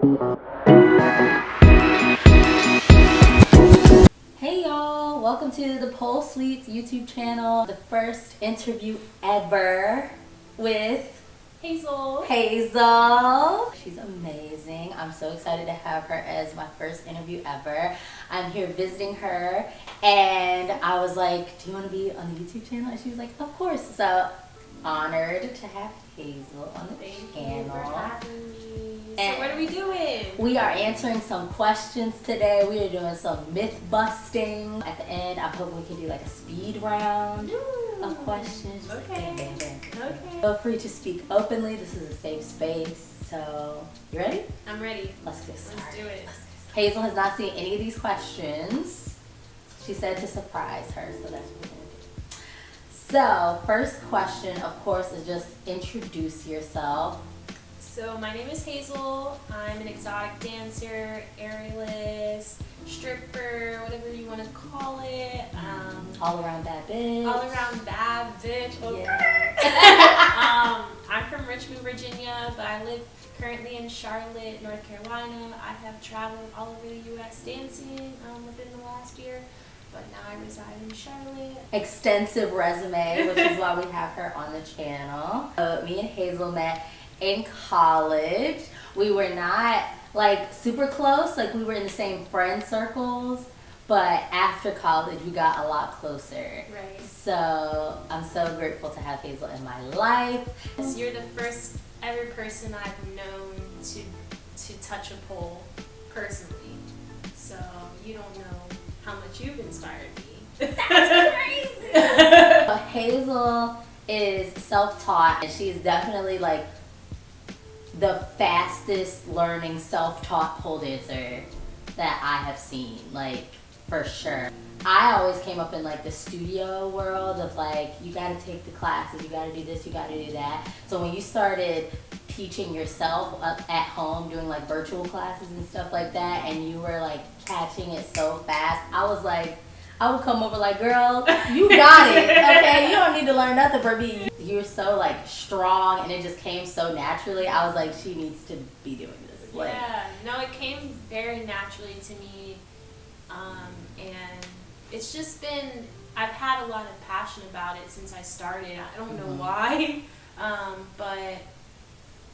Hey y'all, welcome to the Pole Sweets YouTube channel. The first interview ever with Hazel. She's amazing. I'm so excited to have her as my first interview ever. I'm here visiting her and I was like, do you want to be on the YouTube channel? And she was like, of course. So honored to have Hazel on the channel. Thank you for having me. And so what are we doing? We are answering some questions today. We are doing some myth busting. At the end, I hope we can do like a speed round of questions. Just Okay. Like bang, bang, bang. Okay. Feel free to speak openly. This is a safe space. So, you ready? I'm ready. Let's get started. Let's do it. Hazel has not seen any of these questions. She said to surprise her, so that's what we're going to do. So, first question, of course, is just introduce yourself. So my name is Hazel. I'm an exotic dancer, aerialist, stripper, whatever you want to call it. All around bad bitch. All around bad bitch. Okay. Yeah. I'm from Richmond, Virginia, but I live currently in Charlotte, North Carolina. I have traveled all over the U.S. dancing within the last year, but now I reside in Charlotte. Extensive resume, which is why we have her on the channel. Me and Hazel met in college. We were not like super close, like we were in the same friend circles, but after college we got a lot closer. Right. So I'm so grateful to have Hazel in my life. So you're the first ever person I've known to touch a pole personally. So you don't know how much you've inspired me. That's crazy. But Hazel is self-taught and she's definitely like the fastest learning self-taught pole dancer that I have seen, like for sure. I always came up in like the studio world of like, you gotta take the classes, you gotta do this, you gotta do that. So when you started teaching yourself up at home, doing like virtual classes and stuff like that, and you were like catching it so fast, I was like, I would come over like, girl, you got it, okay? You don't need to learn nothing from me. You're so like strong and it just came so naturally. I was like, she needs to be doing this. Like, yeah, no, it came very naturally to me. And it's just been, I've had a lot of passion about it since I started. I don't know why, but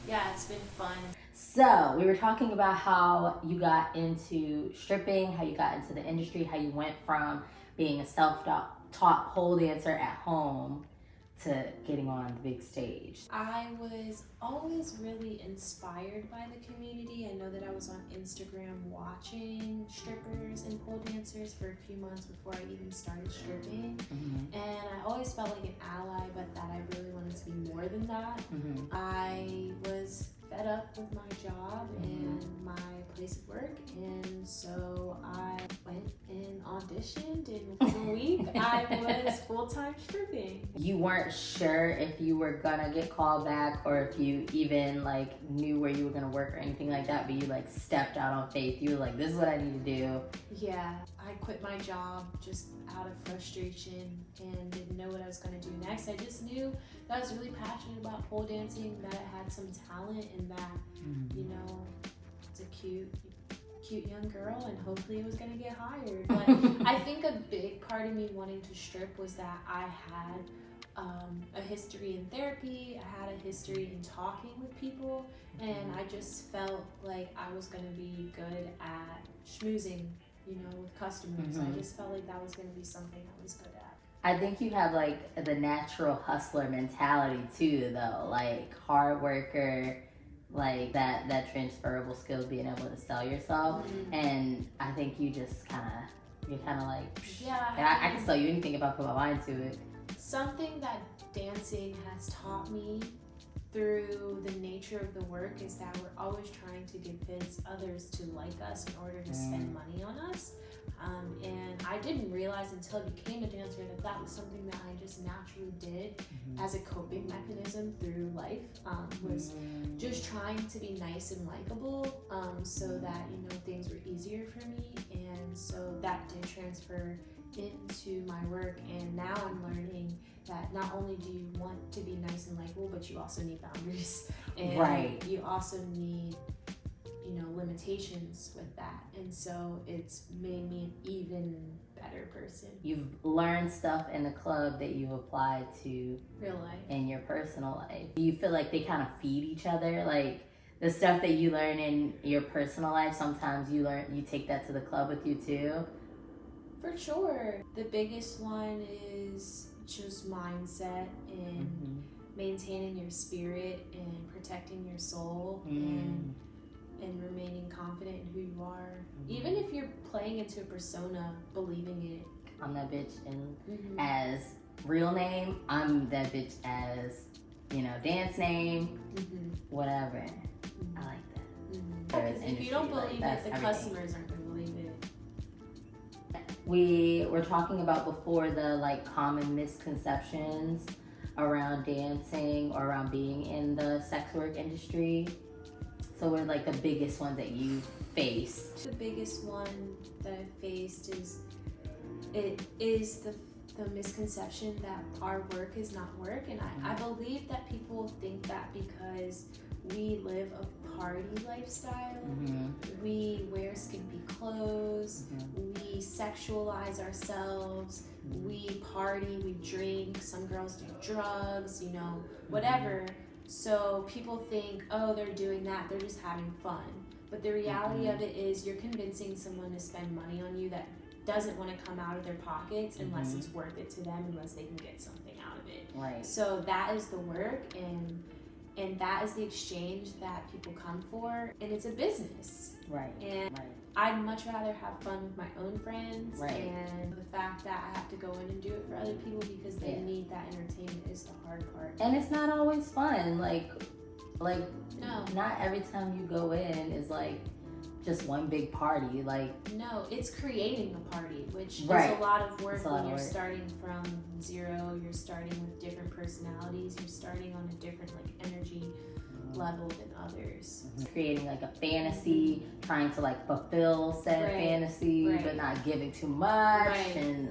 yeah, it's been fun. So we were talking about how you got into stripping, how you got into the industry, how you went from being a self-taught pole dancer at home to getting on the big stage. I was always really inspired by the community. I know that I was on Instagram watching strippers and pole dancers for a few months before I even started stripping. And I always felt like an ally, but that I really wanted to be more than that. I was fed up with my job and my place of work, and so I went and auditioned, and within a week I was full-time stripping. You weren't sure if you were gonna get called back or if you even like knew where you were gonna work or anything like that, but you like stepped out on faith. You were like, this is what I need to do. Yeah, I quit my job just out of frustration and didn't know what I was going to do next. I just knew that I was really passionate about pole dancing, that I had some talent, and that, you know, it's a cute young girl, and hopefully it was going to get hired. But I think a big part of me wanting to strip was that I had a history in therapy, I had a history in talking with people, and I just felt like I was going to be good at schmoozing, you know, with customers. I just felt like that was going to be something I was good at. I think you have like the natural hustler mentality too, though, like hard worker, like that transferable skills, being able to sell yourself. And I think you're kind of like, yeah, I can sell you anything if I put my mind to it. Something that dancing has taught me through the nature of the work is that we're always trying to convince others to like us in order to spend money on us. And I didn't realize until I became a dancer that that was something that I just naturally did as a coping mechanism through life, was just trying to be nice and likable, so that, you know, things were easier for me. And so that did transfer into my work, and now I'm learning that not only do you want to be nice and likable, but you also need boundaries, and you also need, you know, limitations with that, and so it's made me an even better person. You've learned stuff in the club that you've applied to Real life. in your personal life. Do you feel like they kind of feed each other? Like the stuff that you learn in your personal life, sometimes you take that to the club with you too? For sure. The biggest one is just mindset and maintaining your spirit and protecting your soul and remaining confident in who you are. Even if you're playing into a persona, believing it. I'm that bitch and as real name, I'm that bitch as, you know, dance name, whatever. I like that. Because if you don't believe it, the customers aren't going to believe it. We were talking about before the like common misconceptions around dancing or around being in the sex work industry. So what are like the biggest ones that you faced? The biggest one that I faced is the misconception that our work is not work. And I believe that people think that because we live a party lifestyle, we wear skimpy clothes, we sexualize ourselves, we party, we drink, some girls do drugs, you know, whatever. So people think, oh, they're doing that, they're just having fun. But the reality of it is you're convincing someone to spend money on you that doesn't want to come out of their pockets unless it's worth it to them, unless they can get something out of it. Right. So that is the work, and that is the exchange that people come for, and it's a business. Right. And I'd much rather have fun with my own friends, and the fact that I have to go in and do it for other people because they need that entertainment is the hard part. And it's not always fun. Like no, not every time you go in is like just one big party. Like no, it's creating a party, which is a lot of work when you're starting from zero. You're starting with different personalities. You're starting on a different like energy level than others. Creating like a fantasy, trying to like fulfill said fantasy, but not giving too much. And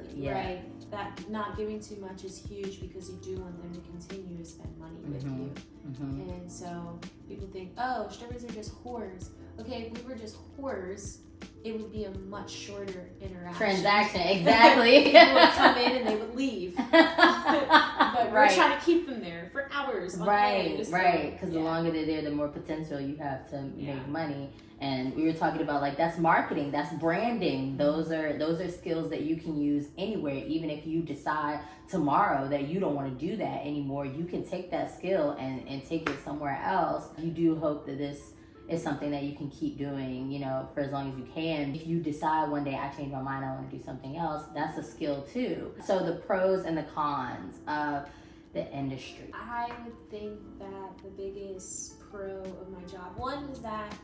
that not giving too much is huge because you do want them to continue to spend money with you. And so people think, oh, strippers are just whores. Okay, if we were just whores, it would be a much shorter interaction. Transaction, exactly. People would come in and they would leave. But we're trying to keep them there for hours. Because the longer they're there, the more potential you have to make money. And we were talking about like that's marketing, that's branding. Those are skills that you can use anywhere. Even if you decide tomorrow that you don't want to do that anymore, you can take that skill and take it somewhere else. You do hope that this is something that you can keep doing, you know, for as long as you can. If you decide one day, I change my mind, I want to do something else, that's a skill too. So the pros and the cons of the industry. I would think that the biggest pro of my job, one is that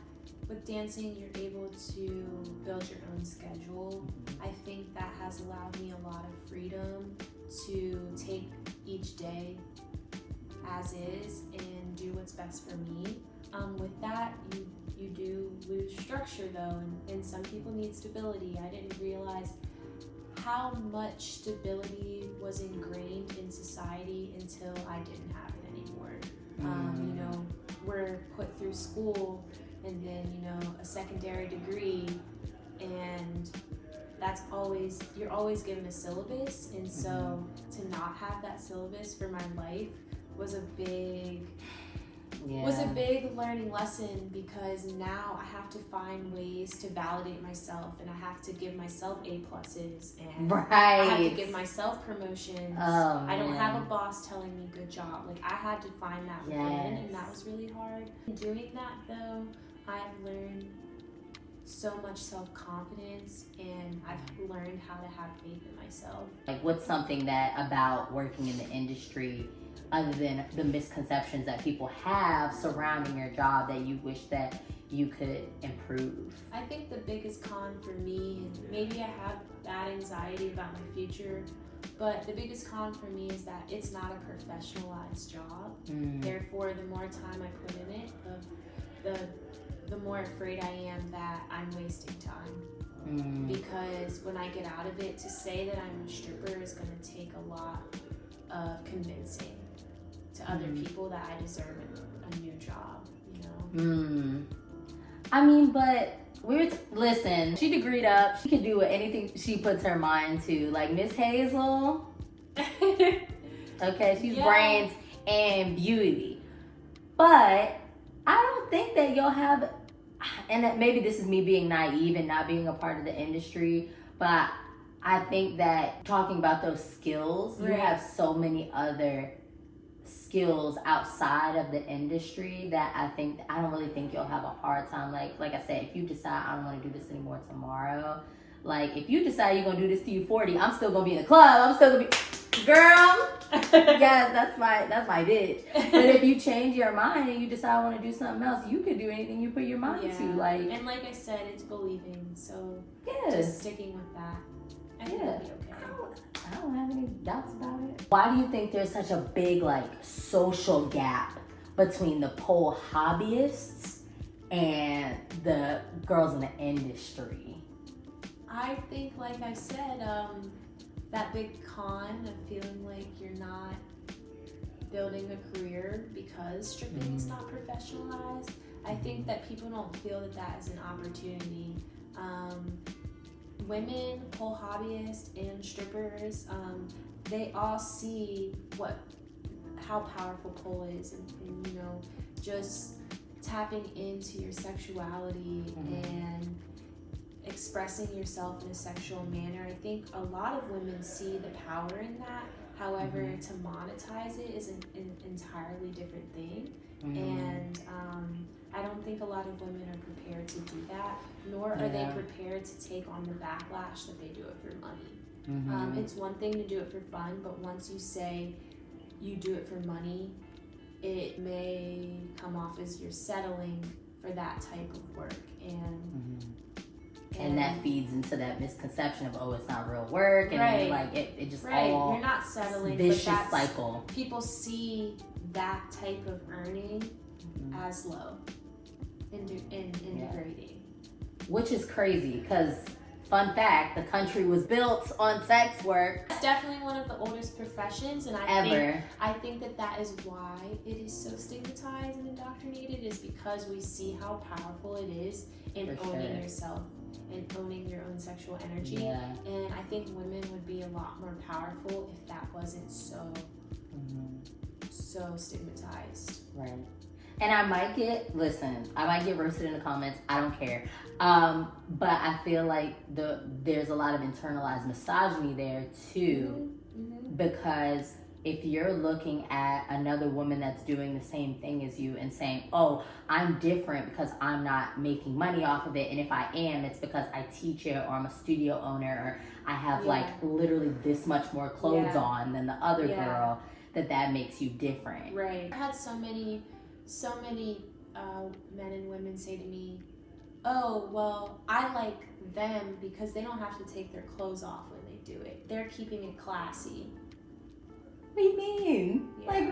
with dancing, you're able to build your own schedule. I think that has allowed me a lot of freedom to take each day as is and do what's best for me. With that, you do lose structure though, and some people need stability. I didn't realize how much stability was ingrained in society until I didn't have it anymore. You know, we're put through school and then, you know, a secondary degree, and that's always, you're always given a syllabus, and so to not have that syllabus for my life was a big learning lesson, because now I have to find ways to validate myself, and I have to give myself A+, and I have to give myself promotions. I don't have a boss telling me good job. Like, I had to find that within, and that was really hard. Doing that though, I've learned so much self-confidence, and I've learned how to have faith in myself. Like, what's something that about working in the industry, other than the misconceptions that people have surrounding your job, that you wish that you could improve? I think the biggest con for me, and maybe I have bad anxiety about my future, but the biggest con for me is that it's not a professionalized job. Therefore, the more time I put in it, the more afraid I am that I'm wasting time. Because when I get out of it, to say that I'm a stripper is going to take a lot of convincing to other people that I deserve a new job, you know? I mean, but Listen, she degreed up. She can do anything she puts her mind to. Like Miss Hazel. Okay, she's brains and beauty. But I don't think that you'll have, and that maybe this is me being naive and not being a part of the industry, but I think that talking about those skills, you have so many other skills outside of the industry that I don't really think you'll have a hard time. Like I said, if you decide I don't want to do this anymore tomorrow, like if you decide you're gonna do this till you're 40, I'm still gonna be in the club. I'm still gonna be, girl. Yes, that's my bitch. But if you change your mind and you decide I want to do something else, you can do anything you put your mind to. And like I said, it's believing. So just sticking with that. I think it'll be okay. I don't have any doubts about it. Why do you think there's such a big social gap between the pole hobbyists and the girls in the industry? I think, like I said, that big con of feeling like you're not building a career because stripping is not professionalized. I think that people don't feel that is an opportunity. Women, pole hobbyists, and strippers, they all see how powerful pole is, and just tapping into your sexuality and expressing yourself in a sexual manner. I think a lot of women see the power in that. However, to monetize it is an entirely different thing. And I don't think a lot of women are prepared to do that, nor are they prepared to take on the backlash that they do it for money. It's one thing to do it for fun, but once you say you do it for money, it may come off as you're settling for that type of work. And that feeds into that misconception of, it's not real work, and then, it just all you're not settling, vicious but cycle. People see that type of earning as low and degrading, which is crazy because, fun fact, the country was built on sex work. It's definitely one of the oldest professions, and I think that is why it is so stigmatized and indoctrinated, is because we see how powerful it is in owning yourself and owning your own sexual energy. And I think women would be a lot more powerful if that wasn't so stigmatized. Right. And I might get roasted in the comments. I don't care. But I feel like there's a lot of internalized misogyny there too, because if you're looking at another woman that's doing the same thing as you and saying, I'm different because I'm not making money off of it, and if I am, it's because I teach it, or I'm a studio owner, or I have literally this much more clothes on than the other girl, that makes you different. Right. I had so many men and women say to me, I like them because they don't have to take their clothes off when they do it. They're keeping it classy. What do you mean?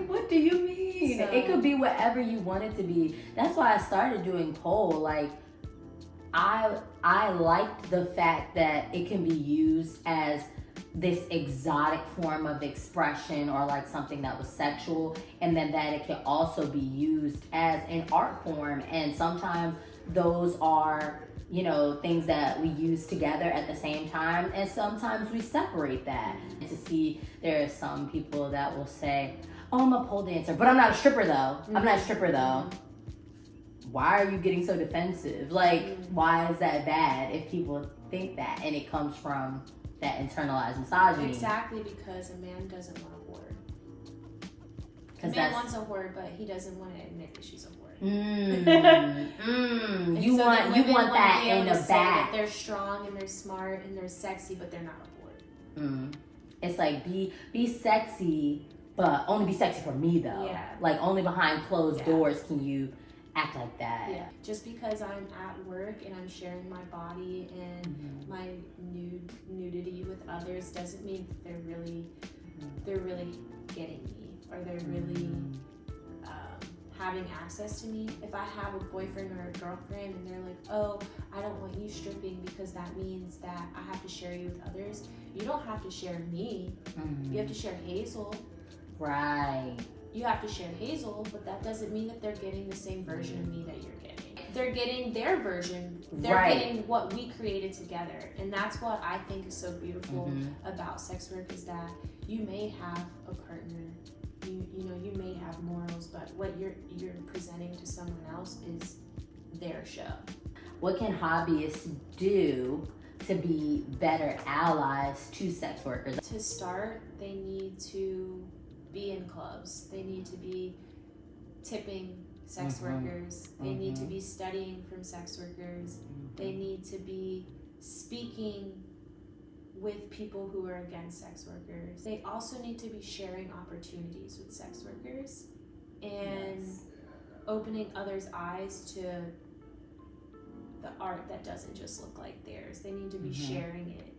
What do you mean? So, it could be whatever you want it to be. That's why I started doing pole. I liked the fact that it can be used as this exotic form of expression, or something that was sexual, and then that it can also be used as an art form. And sometimes those are things that we use together at the same time, and sometimes we separate that. To see, there are some people that will say, I'm a pole dancer, but I'm not a stripper though. I'm not a stripper though. Why are you getting so defensive? Why is that bad if people think that? And it comes from that internalized misogyny. Exactly, because a man doesn't want a whore. A man wants a whore, but he doesn't want to admit that she's a whore. You want that in a bag. They're strong and they're smart and they're sexy, but they're not a whore. It's be sexy, but only be sexy for me though. Yeah. Only behind closed doors can you act like that. Yeah. Just because I'm at work and I'm sharing my body and my nudity with others doesn't mean that they're really getting me, or they're really having access to me. If I have a boyfriend or a girlfriend and they're like, I don't want you stripping because that means that I have to share you with others, you don't have to share me. You have to share Hazel. Right. You have to share Hazel, but that doesn't mean that they're getting the same version of me that you're getting. they're getting their version. They're getting what we created together. And that's what I think is so beautiful about sex work, is that you may have a partner, you know, you may have morals, but what you're presenting to someone else is their show. What can hobbyists do to be better allies to sex workers? To start, they need to be in clubs. They need to be tipping sex workers. They need to be studying from sex workers. They need to be speaking with people who are against sex workers. They also need to be sharing opportunities with sex workers and opening others' eyes to the art that doesn't just look like theirs. They need to be sharing it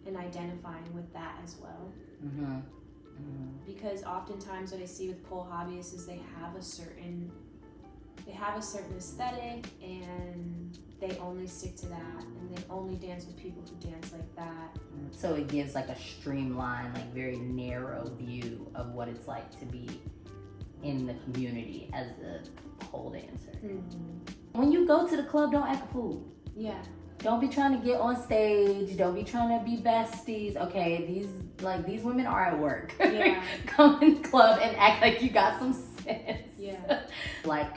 and identifying with that as well. Because oftentimes what I see with pole hobbyists is they have a certain aesthetic, and they only stick to that, and they only dance with people who dance like that. So it gives like a streamlined, like very narrow view of what it's like to be in the community as a pole dancer. When you go to the club, don't act a fool. Yeah. Don't be trying to get on stage. Don't be trying to be besties. Okay, these women are at work. Yeah. Come in the club and act like you got some sense. Yeah. Like,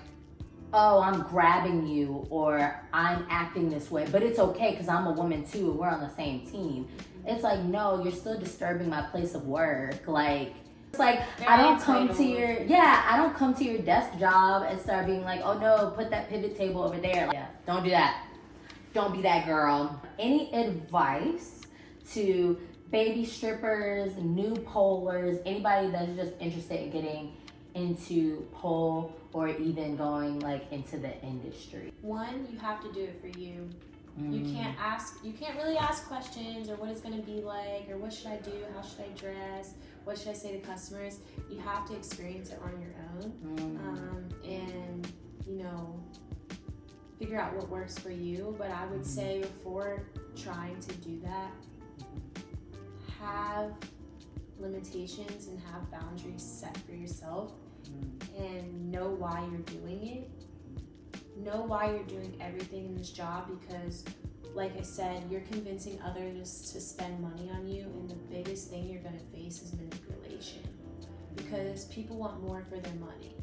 oh, I'm grabbing you, or I'm acting this way, but it's okay because I'm a woman too. We're on the same team. It's like, no, you're still disturbing my place of work. Like, it's like, I don't come to your desk job and start being like, oh no, put that pivot table over there. Like, don't do that. Don't be that girl. Any advice to baby strippers, new polers, anybody that's just interested in getting into pole or even going like into the industry? One, you have to do it for you. You can't really ask questions, or what it's gonna be like, or what should I do, how should I dress, what should I say to customers. You have to experience it on your own, and you know, figure out what works for you. But I would say before trying to do that, have limitations and have boundaries set for yourself, and know why you're doing it. Know why you're doing everything in this job, because like I said, you're convincing others to spend money on you, and the biggest thing you're going to face is manipulation, because people want more for their money.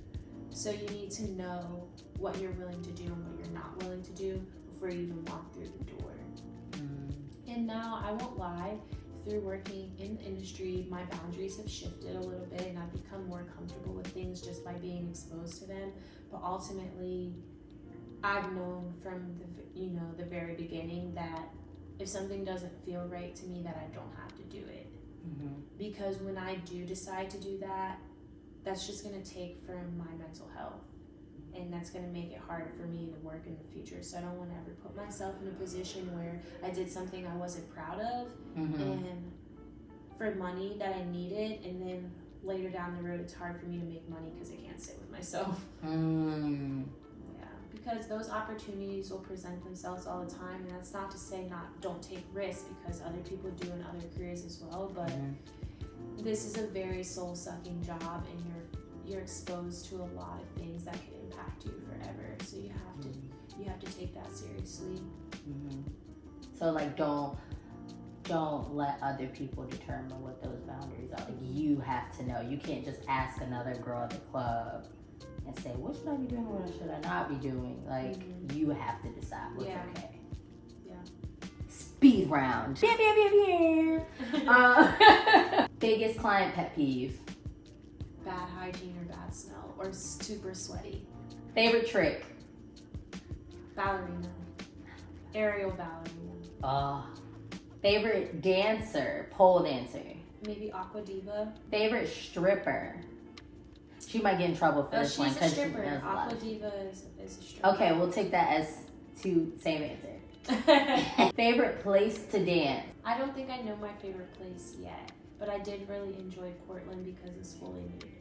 So you need to know what you're willing to do and what you're not willing to do before you even walk through the door. And now, I won't lie, through working in the industry, my boundaries have shifted a little bit, and I've become more comfortable with things just by being exposed to them. But ultimately, I've known from the very beginning that if something doesn't feel right to me, that I don't have to do it. Because when I do decide to do that, that's just going to take from my mental health, and that's going to make it hard for me to work in the future. So I don't want to ever put myself in a position where I did something I wasn't proud of, and for money that I needed, and then later down the road it's hard for me to make money because I can't sit with myself. Because those opportunities will present themselves all the time, and that's not to say don't take risks, because other people do in other careers as well, but this is a very soul-sucking job, and you're exposed to a lot of things that can impact you forever. So you have to take that seriously. So like, don't let other people determine what those boundaries are. Like, you have to know. You can't just ask another girl at the club and say, what should I be doing, what should I not be doing? Like, you have to decide what's okay. Speed round. Biggest client pet peeve? Bad hygiene or bad smell, or super sweaty. Favorite trick? Ballerina. Aerial ballerina. Favorite dancer, pole dancer? Maybe Aqua Diva. Favorite stripper? She might get in trouble for this one. She's a stripper. Aqua Diva is a stripper. Okay, we'll take that as same answer. Favorite place to dance? I don't think I know my favorite place yet, but I did really enjoy Portland because it's fully new.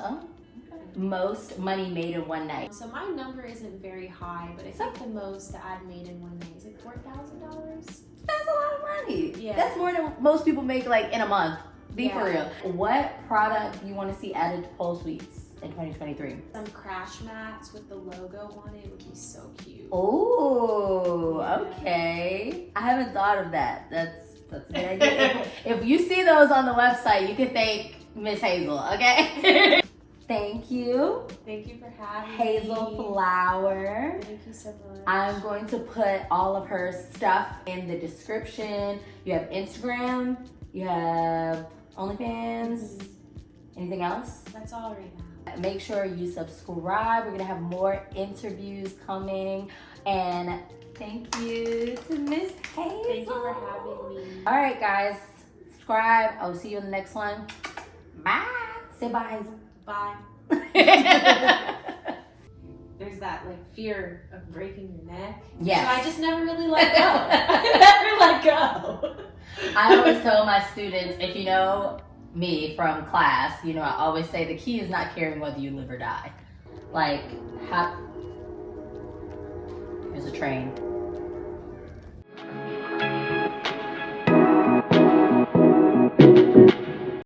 Oh, okay. Most money made in one night? So my number isn't very high, but I think the most that I've made in one night is like $4,000. That's a lot of money. Yeah. That's more than most people make like in a month. Be for real. What product do you want to see added to pole suites? in 2023? Some crash mats with the logo on it would be so cute. Oh, okay. I haven't thought of that. That's a good idea. If you see those on the website, you can thank Miss Hazel, okay? Thank you. Thank you for having me. Hazel Flower. Thank you so much. I'm going to put all of her stuff in the description. You have Instagram, you have OnlyFans, anything else? That's all right now. Make sure you subscribe. We're gonna have more interviews coming. And thank you to Miss Hazel. Thank you for having me. All right, guys, subscribe. I'll see you in the next one. Bye. Say bye, Hazel. Bye. There's that like fear of breaking your neck. Yes. So I just never really let go. I never let go. I always tell my students, if you know me from class, you know, I always say the key is not caring whether you live or die. Like, here's a train.